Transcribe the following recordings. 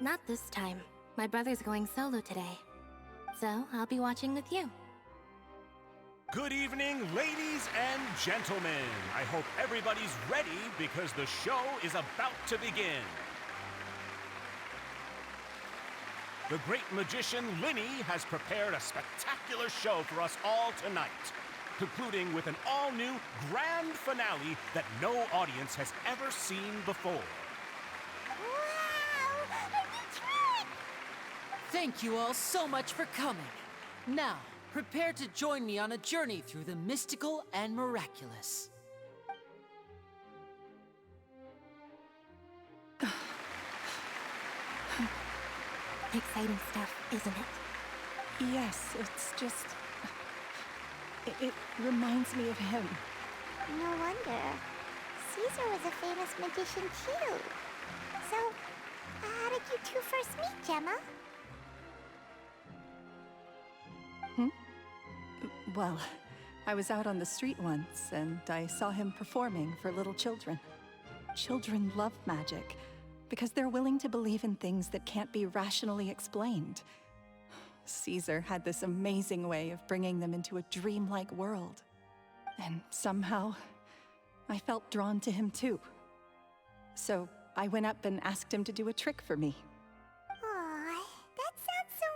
Not this time. My brother's going solo today. So, I'll be watching with you. Good evening, ladies and gentlemen. I hope everybody's ready because the show is about to begin. The great magician Linny has prepared a spectacular show for us all tonight, concluding with an all-new grand finale that no audience has ever seen before. Wow! A new trick! Thank you all so much for coming. Now, prepare to join me on a journey through the mystical and miraculous. Exciting stuff, isn't it? Yes, it's just... It reminds me of him. No wonder. Caesar was a famous magician too. So, how did you two first meet, Gemma? Well, I was out on the street once, and I saw him performing for little children. Children love magic, because they're willing to believe in things that can't be rationally explained. Caesar had this amazing way of bringing them into a dreamlike world. And somehow, I felt drawn to him too. So I went up and asked him to do a trick for me. Aw, that sounds so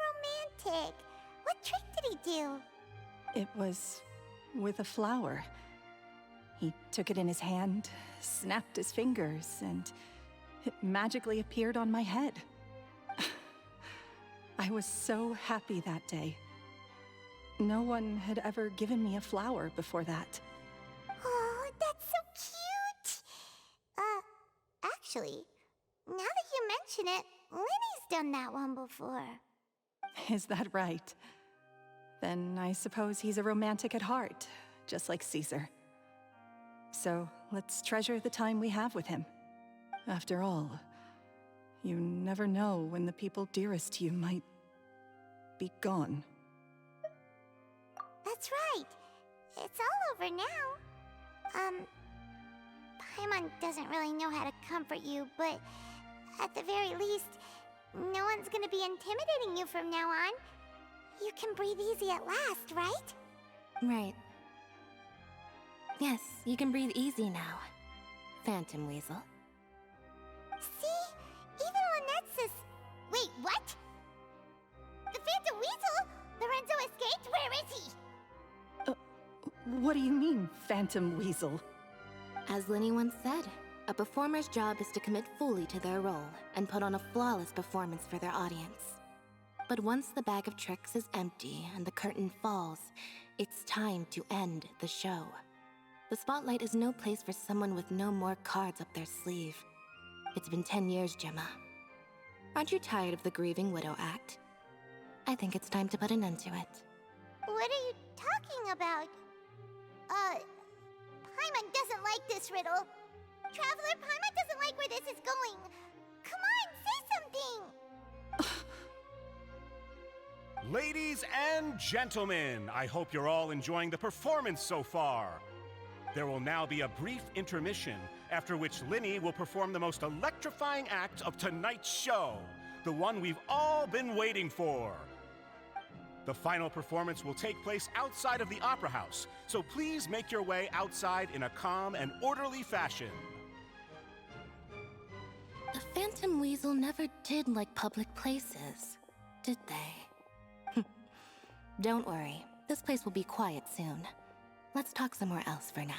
romantic. What trick did he do? It was with a flower. He took it in his hand, snapped his fingers, and it magically appeared on my head. I was so happy that day. No one had ever given me a flower before that. Oh, that's so cute! Actually, now that you mention it, Linny's done that one before. Is that right? Then I suppose he's a romantic at heart, just like Caesar. So let's treasure the time we have with him. After all, you never know when the people dearest to you might be gone. That's right. It's all over now. Paimon doesn't really know how to comfort you, but at the very least, no one's gonna be intimidating you from now on. You can breathe easy at last, right? Right. Yes, you can breathe easy now, Phantom Weasel. See? Even Lynette's... Wait, what? The Phantom Weasel? Lorenzo escaped? Where is he? What do you mean, Phantom Weasel? As Linny once said, a performer's job is to commit fully to their role and put on a flawless performance for their audience. But once the bag of tricks is empty and the curtain falls, it's time to end the show. The spotlight is no place for someone with no more cards up their sleeve. It's been 10 years, Gemma. Aren't you tired of the grieving widow act? I think it's time to put an end to it. What are you talking about? Paimon doesn't like this riddle. Traveler, Paimon doesn't like where this is going. Come on, say something! Ladies and gentlemen, I hope you're all enjoying the performance so far. There will now be a brief intermission, after which Linny will perform the most electrifying act of tonight's show, the one we've all been waiting for. The final performance will take place outside of the Opera House, so please make your way outside in a calm and orderly fashion. The Phantom Weasel never did like public places, did they? Don't worry, this place will be quiet soon. Let's talk somewhere else for now.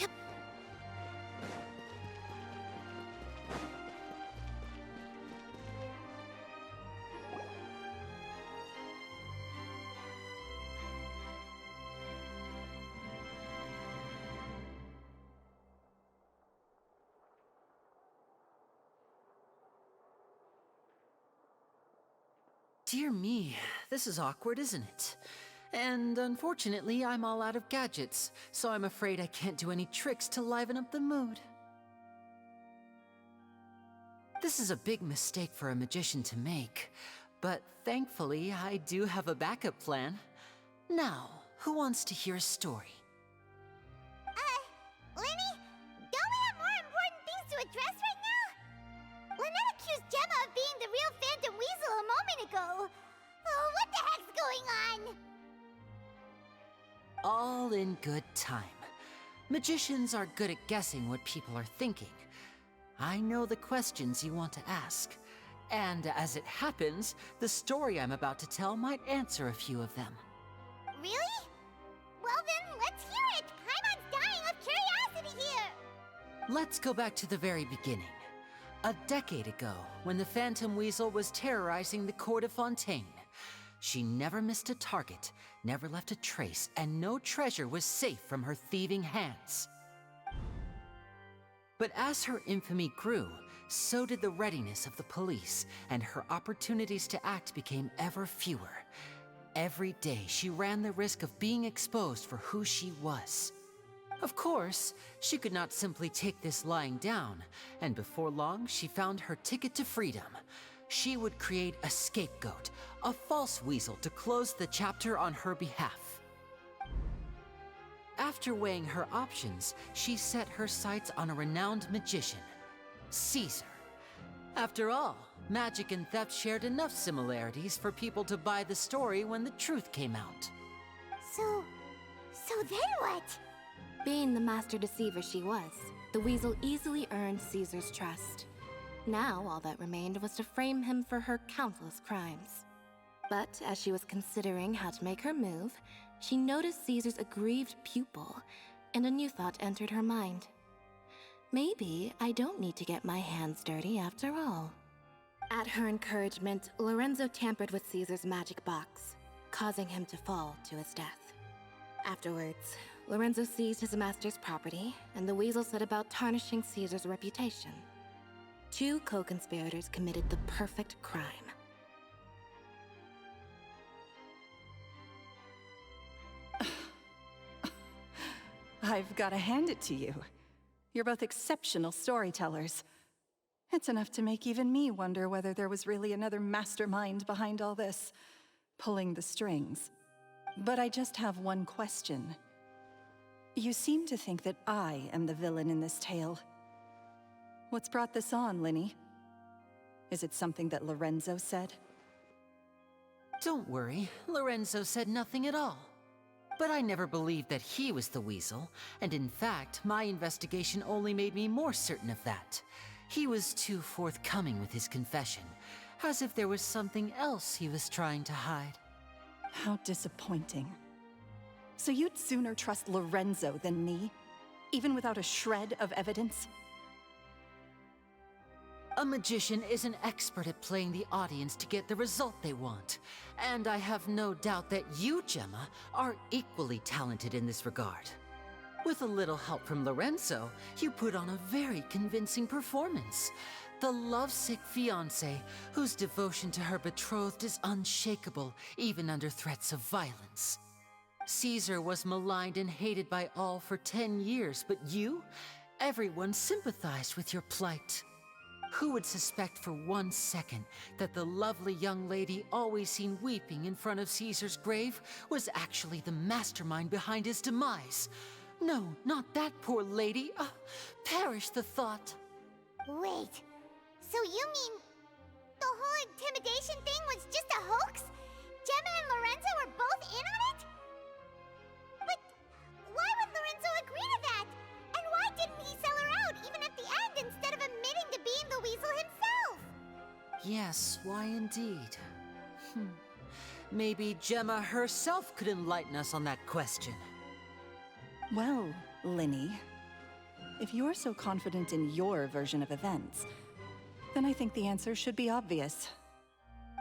Yep. Dear me, this is awkward, isn't it? And unfortunately, I'm all out of gadgets, so I'm afraid I can't do any tricks to liven up the mood. This is a big mistake for a magician to make, but thankfully I do have a backup plan. Now, who wants to hear a story? Lenny, don't we have more important things to address right now? Lynette accused Gemma of being the real Phantom Weasel a moment ago. Oh, what the heck's going on? All in good time. Magicians are good at guessing what people are thinking. I know the questions you want to ask. And as it happens, the story I'm about to tell might answer a few of them. Really? Well then, let's hear it! Paimon's dying of curiosity here! Let's go back to the very beginning. A decade ago, when the Phantom Weasel was terrorizing the court of Fontaine. She never missed a target, never left a trace, and no treasure was safe from her thieving hands. But as her infamy grew, so did the readiness of the police, and her opportunities to act became ever fewer. Every day, she ran the risk of being exposed for who she was. Of course, she could not simply take this lying down, and before long, she found her ticket to freedom. She would create a scapegoat, a false weasel to close the chapter on her behalf. After weighing her options, she set her sights on a renowned magician, Caesar. After all, magic and theft shared enough similarities for people to buy the story when the truth came out. So then what? Being the master deceiver she was, the weasel easily earned Caesar's trust. Now all that remained was to frame him for her countless crimes. But as she was considering how to make her move, she noticed Caesar's aggrieved pupil, and a new thought entered her mind. Maybe I don't need to get my hands dirty after all. At her encouragement, Lorenzo tampered with Caesar's magic box, causing him to fall to his death. Afterwards, Lorenzo seized his master's property, and the weasel set about tarnishing Caesar's reputation. Two co-conspirators committed the perfect crime. I've got to hand it to you. You're both exceptional storytellers. It's enough to make even me wonder whether there was really another mastermind behind all this, pulling the strings. But I just have one question. You seem to think that I am the villain in this tale. What's brought this on, Linny? Is it something that Lorenzo said? Don't worry, Lorenzo said nothing at all. But I never believed that he was the weasel, and in fact, my investigation only made me more certain of that. He was too forthcoming with his confession, as if there was something else he was trying to hide. How disappointing. So you'd sooner trust Lorenzo than me, even without a shred of evidence? A magician is an expert at playing the audience to get the result they want. And I have no doubt that you, Gemma, are equally talented in this regard. With a little help from Lorenzo, you put on a very convincing performance. The lovesick fiancé, whose devotion to her betrothed is unshakable, even under threats of violence. Caesar was maligned and hated by all for 10 years, but you? Everyone sympathized with your plight. Who would suspect for 1 second that the lovely young lady always seen weeping in front of Caesar's grave was actually the mastermind behind his demise? No, not that poor lady. Perish the thought. Wait, so you mean the whole intimidation thing was just a hoax? Gemma and Lorenzo were both in on it? But why would Lorenzo agree to that? And why didn't he sell her out even at the end instead of admitting to being the weasel himself? Yes, why indeed? Maybe Gemma herself could enlighten us on that question. Well, Linny, if you're so confident in your version of events, then I think the answer should be obvious.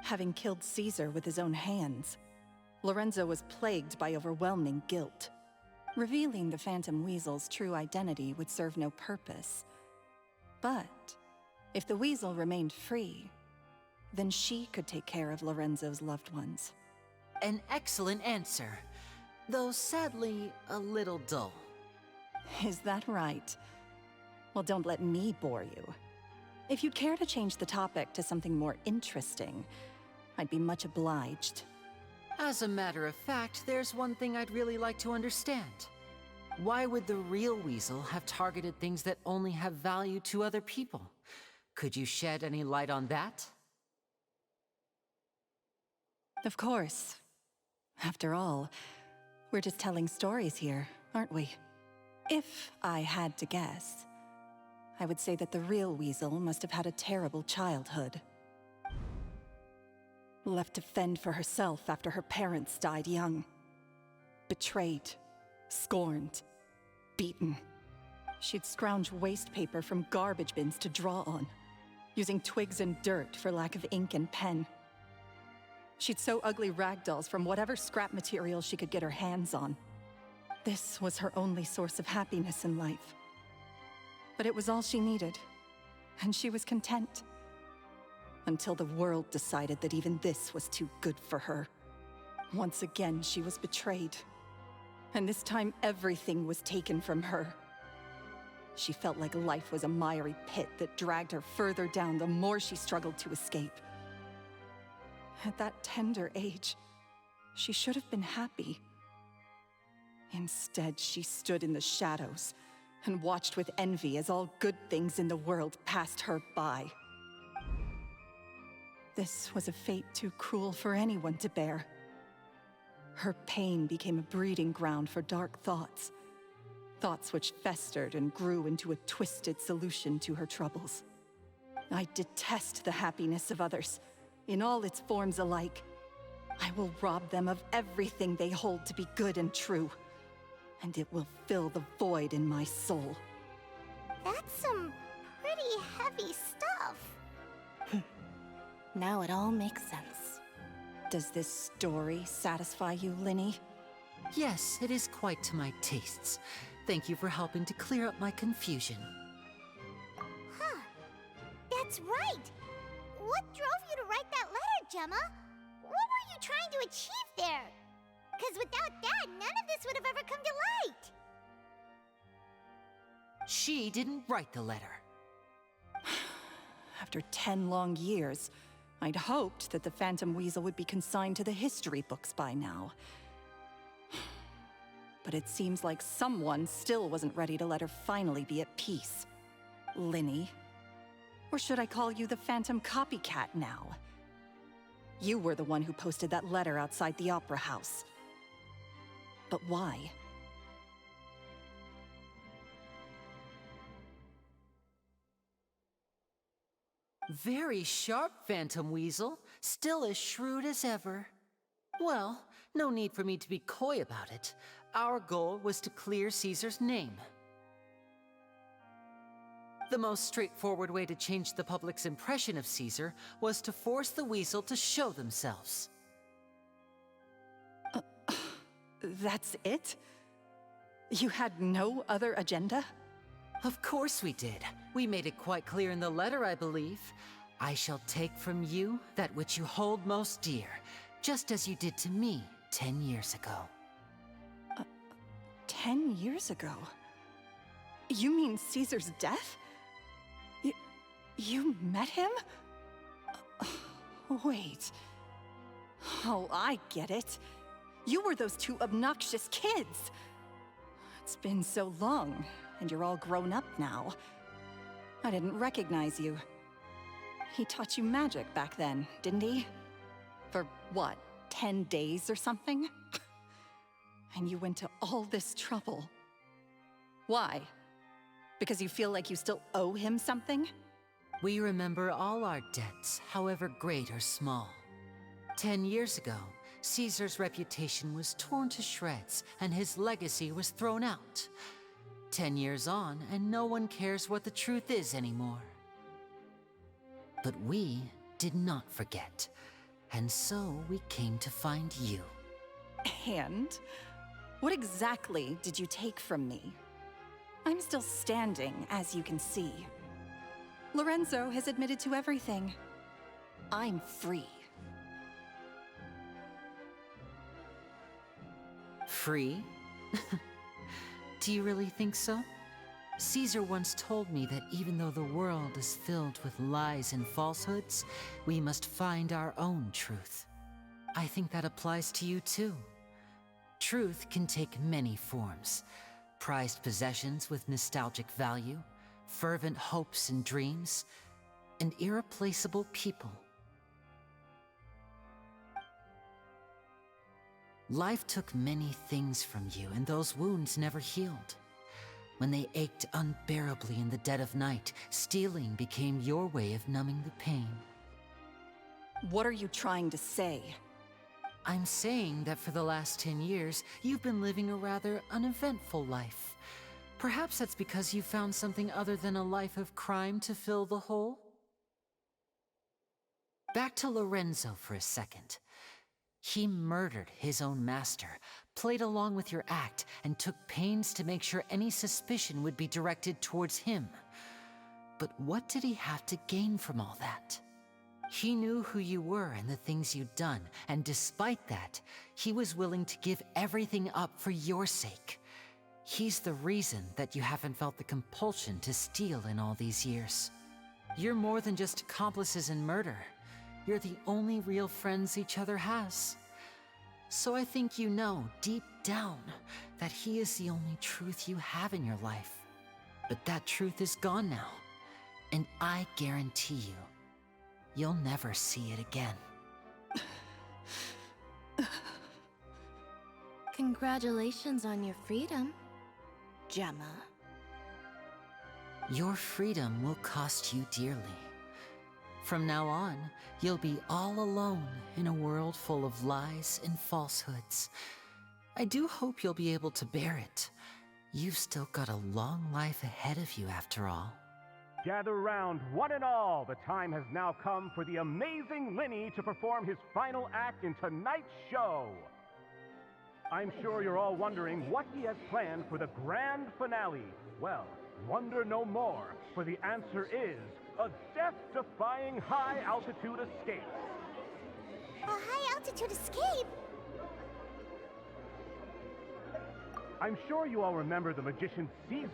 Having killed Caesar with his own hands, Lorenzo was plagued by overwhelming guilt. Revealing the Phantom Weasel's true identity would serve no purpose. But if the weasel remained free, then she could take care of Lorenzo's loved ones. An excellent answer, though sadly a little dull. Is that right? Well, don't let me bore you. If you'd care to change the topic to something more interesting, I'd be much obliged. As a matter of fact, there's one thing I'd really like to understand. Why would the real Weasel have targeted things that only have value to other people? Could you shed any light on that? Of course. After all, we're just telling stories here, aren't we? If I had to guess, I would say that the real Weasel must have had a terrible childhood. Left to fend for herself after her parents died young. Betrayed, scorned, beaten. She'd scrounge waste paper from garbage bins to draw on, using twigs and dirt for lack of ink and pen. She'd sew ugly rag dolls from whatever scrap material she could get her hands on. This was her only source of happiness in life. But it was all she needed, and she was content. Until the world decided that even this was too good for her. Once again, she was betrayed. And this time, everything was taken from her. She felt like life was a miry pit that dragged her further down the more she struggled to escape. At that tender age, she should have been happy. Instead, she stood in the shadows and watched with envy as all good things in the world passed her by. This was a fate too cruel for anyone to bear. Her pain became a breeding ground for dark thoughts. Thoughts which festered and grew into a twisted solution to her troubles. I detest the happiness of others, in all its forms alike. I will rob them of everything they hold to be good and true, and it will fill the void in my soul. That's some pretty heavy stuff. Now it all makes sense. Does this story satisfy you, Linny? Yes, it is quite to my tastes. Thank you for helping to clear up my confusion. Huh. That's right. What drove you to write that letter, Gemma? What were you trying to achieve there? Because without that, none of this would have ever come to light. She didn't write the letter. After 10 long years, I'd hoped that the Phantom Weasel would be consigned to the history books by now. But it seems like someone still wasn't ready to let her finally be at peace. Linny. Or should I call you the Phantom Copycat now? You were the one who posted that letter outside the Opera House. But why? Very sharp, Phantom Weasel. Still as shrewd as ever. Well, no need for me to be coy about it. Our goal was to clear Caesar's name. The most straightforward way to change the public's impression of Caesar was to force the Weasel to show themselves. That's it? You had no other agenda? Of course we did. We made it quite clear in the letter, I believe. I shall take from you that which you hold most dear, just as you did to me 10 years ago. 10 years ago? You mean Caesar's death? You met him? Wait. Oh, I get it. You were those two obnoxious kids. It's been so long, and you're all grown up now. I didn't recognize you. He taught you magic back then, didn't he? For what, 10 days or something? And you went to all this trouble. Why? Because you feel like you still owe him something? We remember all our debts, however great or small. 10 years ago, Caesar's reputation was torn to shreds, and his legacy was thrown out. 10 years on, and no one cares what the truth is anymore. But we did not forget, and so we came to find you. And? What exactly did you take from me? I'm still standing, as you can see. Lorenzo has admitted to everything. I'm free. Free? Do you really think so? Caesar once told me that even though the world is filled with lies and falsehoods, we must find our own truth. I think that applies to you too. Truth can take many forms. Prized possessions with nostalgic value, fervent hopes and dreams, and irreplaceable people. Life took many things from you, and those wounds never healed. When they ached unbearably in the dead of night, stealing became your way of numbing the pain. What are you trying to say? I'm saying that for the last 10 years, you've been living a rather uneventful life. Perhaps that's because you found something other than a life of crime to fill the hole? Back to Lorenzo for a second. He murdered his own master, played along with your act, and took pains to make sure any suspicion would be directed towards him. But what did he have to gain from all that? He knew who you were and the things you'd done, and despite that, he was willing to give everything up for your sake. He's the reason that you haven't felt the compulsion to steal in all these years. You're more than just accomplices in murder. You're the only real friends each other has. So I think you know, deep down, that he is the only truth you have in your life. But that truth is gone now, and I guarantee you, you'll never see it again. Congratulations on your freedom, Gemma. Your freedom will cost you dearly. From now on, you'll be all alone in a world full of lies and falsehoods. I do hope you'll be able to bear it. You've still got a long life ahead of you after all. Gather round, one and all. The time has now come for the amazing Linny to perform his final act in tonight's show. I'm sure you're all wondering what he has planned for the grand finale. Well, wonder no more, for the answer is a death-defying high-altitude escape. A high-altitude escape? I'm sure you all remember the magician Caesar.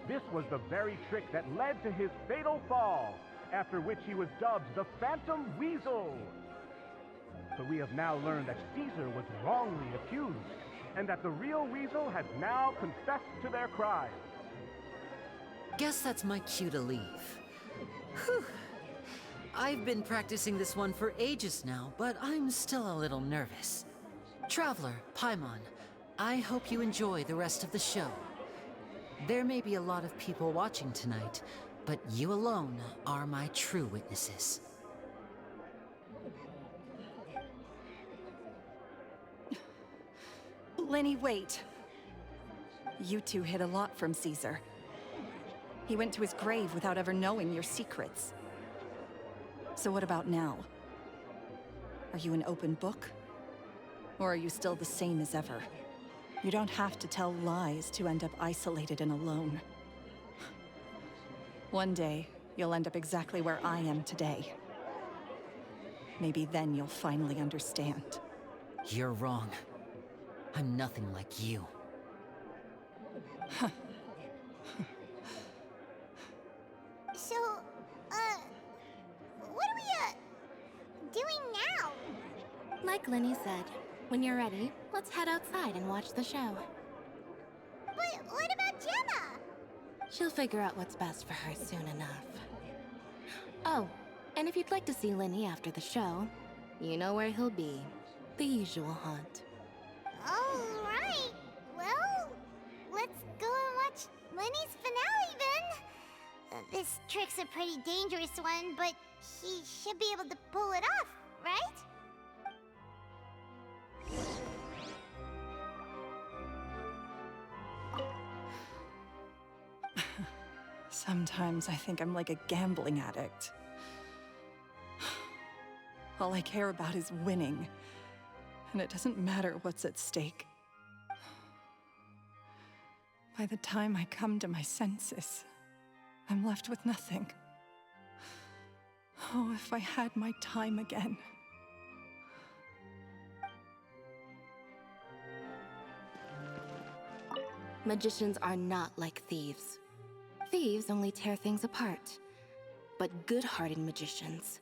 This was the very trick that led to his fatal fall, after which he was dubbed the Phantom Weasel. But we have now learned that Caesar was wrongly accused, and that the real Weasel has now confessed to their crime. Guess that's my cue to leave. Whew. I've been practicing this one for ages now, but I'm still a little nervous. Traveler, Paimon, I hope you enjoy the rest of the show. There may be a lot of people watching tonight, but you alone are my true witnesses. Lenny, wait. You two hid a lot from Caesar. He went to his grave without ever knowing your secrets. So what about now? Are you an open book? Or are you still the same as ever? You don't have to tell lies to end up isolated and alone. One day, you'll end up exactly where I am today. Maybe then you'll finally understand. You're wrong. I'm nothing like you. So, what are we, doing now? Like Linny said, when you're ready, let's head outside and watch the show. But what about Gemma? She'll figure out what's best for her soon enough. Oh, and if you'd like to see Linny after the show, you know where he'll be. The usual haunt. Alright, well, let's go and watch Lenny's finale then. This trick's a pretty dangerous one, but he should be able to pull it off, right? Sometimes I think I'm like a gambling addict. All I care about is winning, and it doesn't matter what's at stake. By the time I come to my senses, I'm left with nothing. Oh, if I had my time again. Magicians are not like thieves. Thieves only tear things apart. But good-hearted magicians,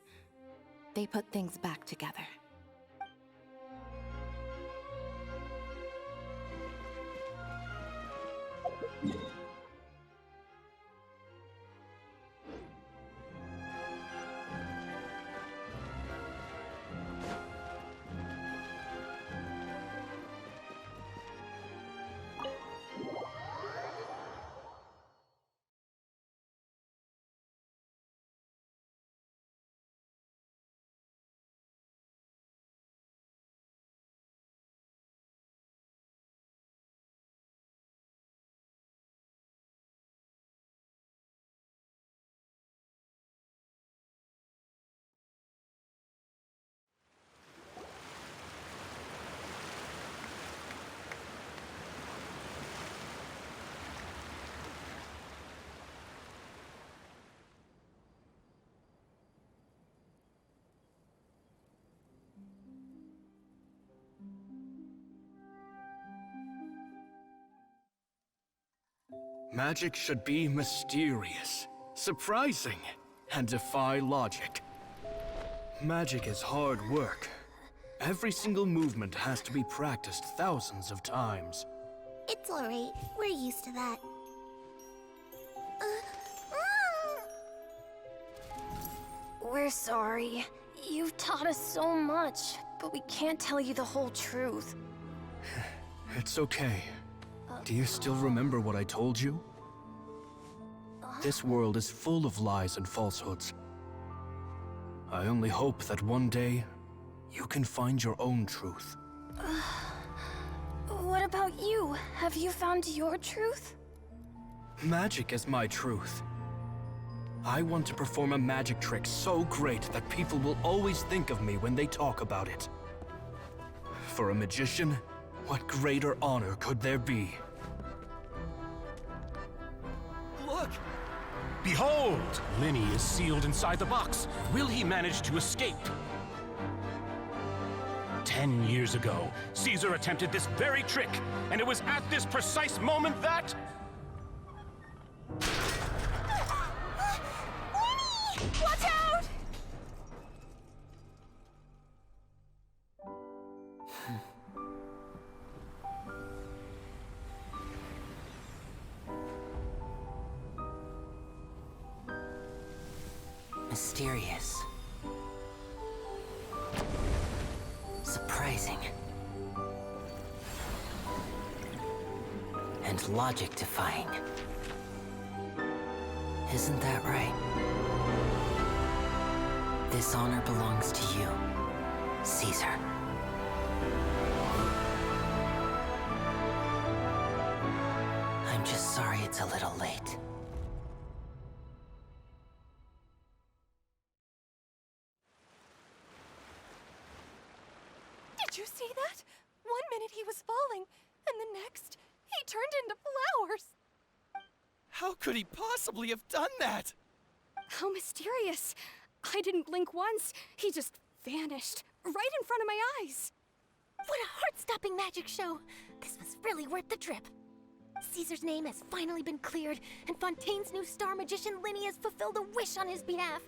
they put things back together. Magic should be mysterious, surprising, and defy logic. Magic is hard work. Every single movement has to be practiced thousands of times. It's alright. We're used to that. We're sorry. You've taught us so much, but we can't tell you the whole truth. It's okay. Do you still remember what I told you? This world is full of lies and falsehoods. I only hope that one day, you can find your own truth. What about you? Have you found your truth? Magic is my truth. I want to perform a magic trick so great that people will always think of me when they talk about it. For a magician, what greater honor could there be? Look! Behold! Linny is sealed inside the box. Will he manage to escape? 10 years ago, Caesar attempted this very trick, and it was at this precise moment that... Watch out! Mysterious. Surprising. And logic-defying. Isn't that right? This honor belongs to you, Caesar. I'm just sorry it's a little late. Did you see that? 1 minute he was falling, and the next, he turned into flowers. How could he possibly have done that? How mysterious. I didn't blink once. He just vanished, right in front of my eyes. What a heart-stopping magic show! This was really worth the trip. Caesar's name has finally been cleared, and Fontaine's new star magician Linny has fulfilled a wish on his behalf.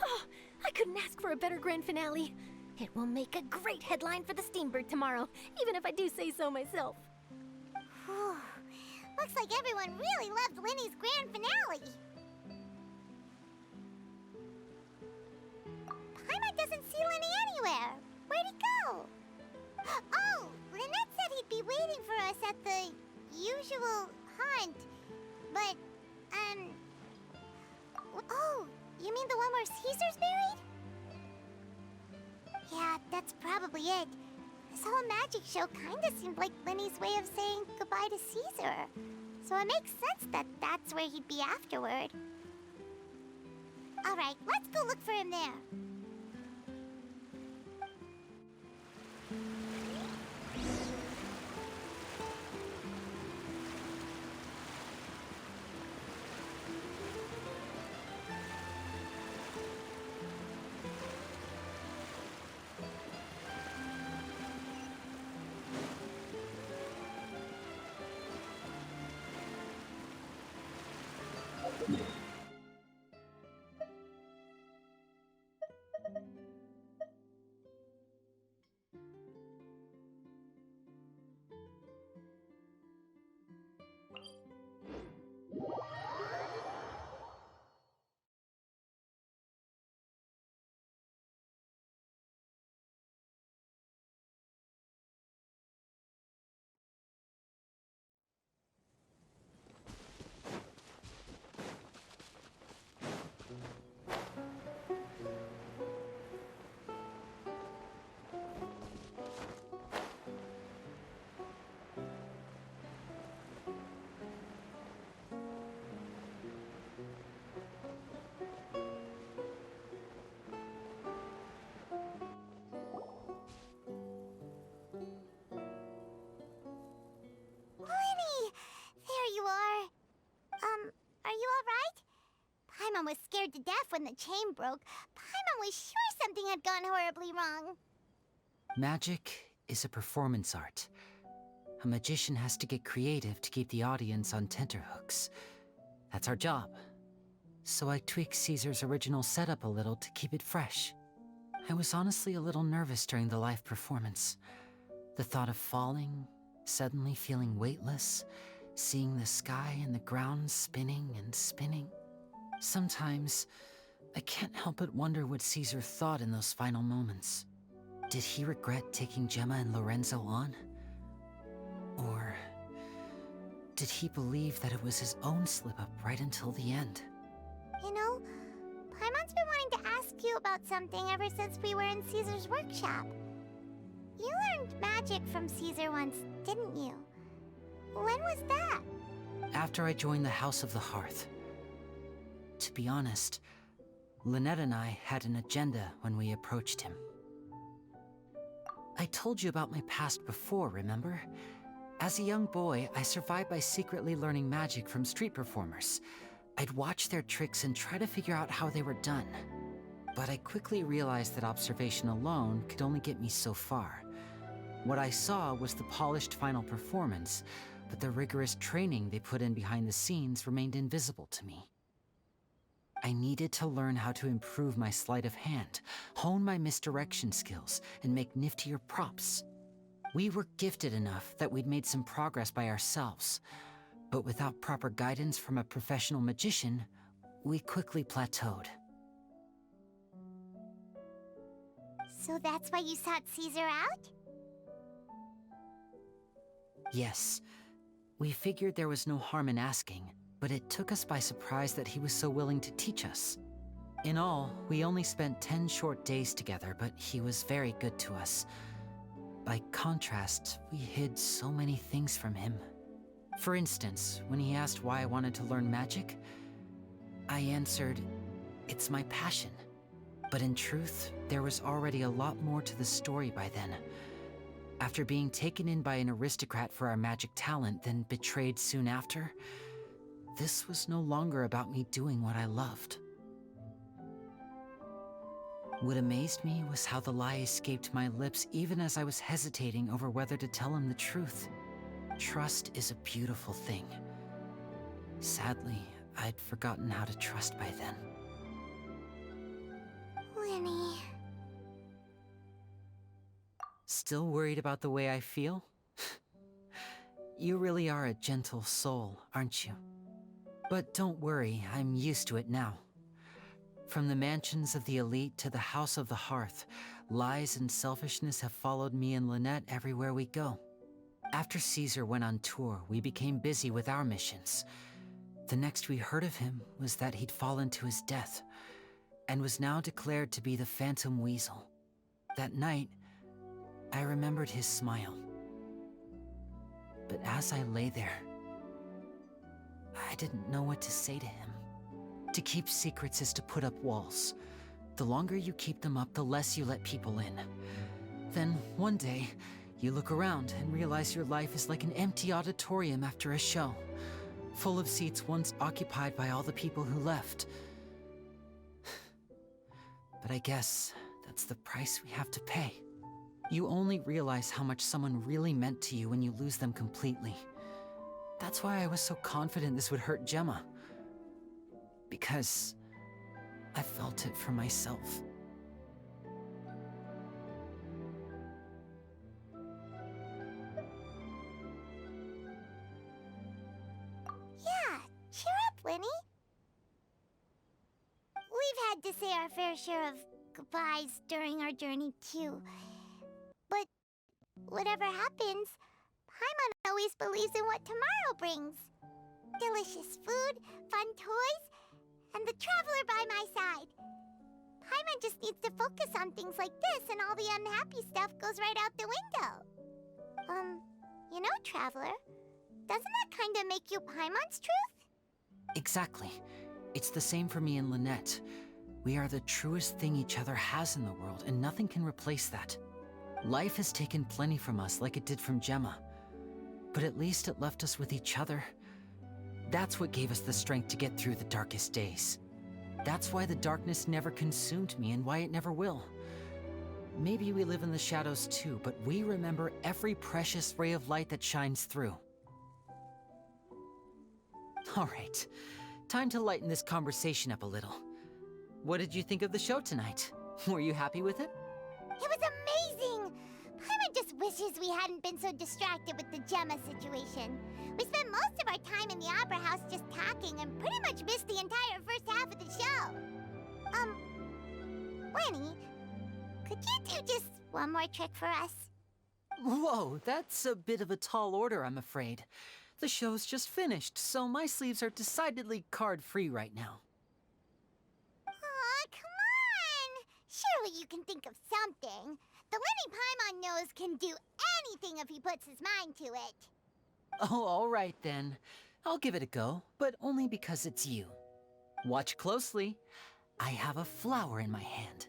Oh, I couldn't ask for a better grand finale. It will make a great headline for the Steambird tomorrow, even if I do say so myself. Whew. Looks like everyone really loved Linny's grand finale. Paimon doesn't see Linny anywhere. Where'd he go? Oh, Lynette said he'd be waiting for us at the usual hunt. But, oh, you mean the one where Caesar's buried? Yeah, that's probably it. This whole magic show kinda seemed like Linny's way of saying goodbye to Caesar. So it makes sense that that's where he'd be afterward. Alright, let's go look for him there. Paimon was scared to death when the chain broke, Paimon was sure something had gone horribly wrong. Magic is a performance art. A magician has to get creative to keep the audience on tenterhooks. That's our job. So I tweaked Caesar's original setup a little to keep it fresh. I was honestly a little nervous during the live performance. The thought of falling, suddenly feeling weightless, seeing the sky and the ground spinning and spinning. Sometimes, I can't help but wonder what Caesar thought in those final moments. Did he regret taking Gemma and Lorenzo on? Or did he believe that it was his own slip-up right until the end? You know, Paimon's been wanting to ask you about something ever since we were in Caesar's workshop. You learned magic from Caesar once, didn't you? When was that? After I joined the House of the Hearth. To be honest, Lynette and I had an agenda when we approached him. I told you about my past before, remember? As a young boy, I survived by secretly learning magic from street performers. I'd watch their tricks and try to figure out how they were done. But I quickly realized that observation alone could only get me so far. What I saw was the polished final performance, but the rigorous training they put in behind the scenes remained invisible to me. I needed to learn how to improve my sleight of hand, hone my misdirection skills, and make niftier props. We were gifted enough that we'd made some progress by ourselves, but without proper guidance from a professional magician, we quickly plateaued. So that's why you sought Caesar out? Yes. We figured there was no harm in asking, but it took us by surprise that he was so willing to teach us. In all, we only spent 10 short days together, but he was very good to us. By contrast, we hid so many things from him. For instance, when he asked why I wanted to learn magic, I answered, "It's my passion." But in truth, there was already a lot more to the story by then. After being taken in by an aristocrat for our magic talent, then betrayed soon after, this was no longer about me doing what I loved. What amazed me was how the lie escaped my lips even as I was hesitating over whether to tell him the truth. Trust is a beautiful thing. Sadly, I'd forgotten how to trust by then. Lenny... Still worried about the way I feel? You really are a gentle soul, aren't you? But don't worry, I'm used to it now. From the mansions of the elite to the House of the Hearth, lies and selfishness have followed me and Lynette everywhere we go. After Caesar went on tour, we became busy with our missions. The next we heard of him was that he'd fallen to his death, and was now declared to be the Phantom Weasel. That night, I remembered his smile. But as I lay there, I didn't know what to say to him. To keep secrets is to put up walls. The longer you keep them up, the less you let people in. Then, one day, you look around and realize your life is like an empty auditorium after a show, full of seats once occupied by all the people who left. But I guess that's the price we have to pay. You only realize how much someone really meant to you when you lose them completely. That's why I was so confident this would hurt Gemma. Because I felt it for myself. Yeah, cheer up, Lenny. We've had to say our fair share of goodbyes during our journey, too. But whatever happens, Paimon always believes in what tomorrow brings. Delicious food, fun toys, and the Traveler by my side. Paimon just needs to focus on things like this and all the unhappy stuff goes right out the window. You know, Traveler, doesn't that kind of make you Paimon's truth? Exactly. It's the same for me and Lynette. We are the truest thing each other has in the world, and nothing can replace that. Life has taken plenty from us, like it did from Gemma. But at least it left us with each other. That's what gave us the strength to get through the darkest days. That's why the darkness never consumed me and why it never will. Maybe we live in the shadows too, but we remember every precious ray of light that shines through. All right, time to lighten this conversation up a little. What did you think of the show tonight? Were you happy with it? It was amazing! Paimon just wishes we hadn't been so distracted with the Gemma situation. We spent most of our time in the Opera House just talking and pretty much missed the entire first half of the show. Lenny, could you do just one more trick for us? Whoa, that's a bit of a tall order, I'm afraid. The show's just finished, so my sleeves are decidedly card-free right now. Aw, come on! Surely you can think of something. The Lenny Paimon knows can do anything if he puts his mind to it. Oh, all right then. I'll give it a go, but only because it's you. Watch closely. I have a flower in my hand.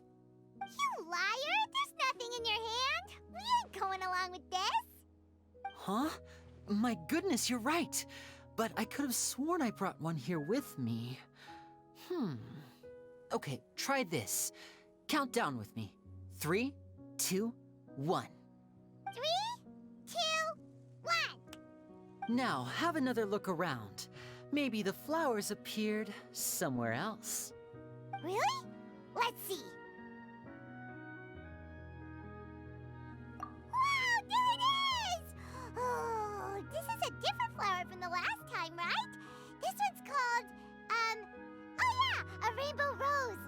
You liar! There's nothing in your hand! We ain't going along with this! Huh? My goodness, you're right. But I could have sworn I brought one here with me. Okay, try this. Count down with me. 3, 2, 1. 3, 2, 1! Now, have another look around. Maybe the flowers appeared somewhere else. Really? Let's see. Wow, there it is! Oh, this is a different flower from the last time, right? This one's called, oh yeah, a rainbow rose.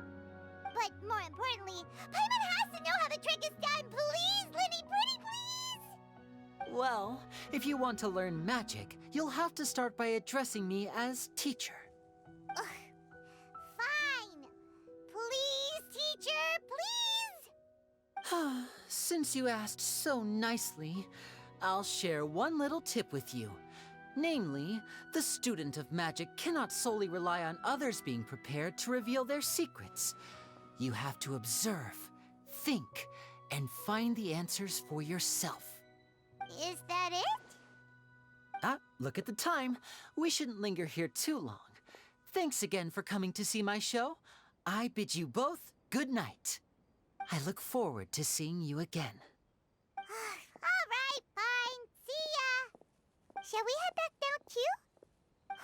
But more importantly, Paimon has to know how the trick is done. Please, Lenny, pretty please! Well, if you want to learn magic, you'll have to start by addressing me as teacher. Ugh. Fine. Please, teacher, please! Since you asked so nicely, I'll share one little tip with you. Namely, the student of magic cannot solely rely on others being prepared to reveal their secrets. You have to observe, think, and find the answers for yourself. Is that it? Ah, look at the time. We shouldn't linger here too long. Thanks again for coming to see my show. I bid you both good night. I look forward to seeing you again. All right, fine. See ya. Shall we head back now, too?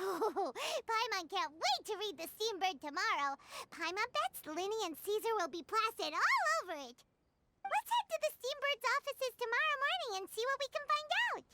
Oh, Paimon can't wait to read The Steambird tomorrow. Paimon bets Linny and Caesar will be plastered all over it. Let's head to the Steambird's offices tomorrow morning and see what we can find out.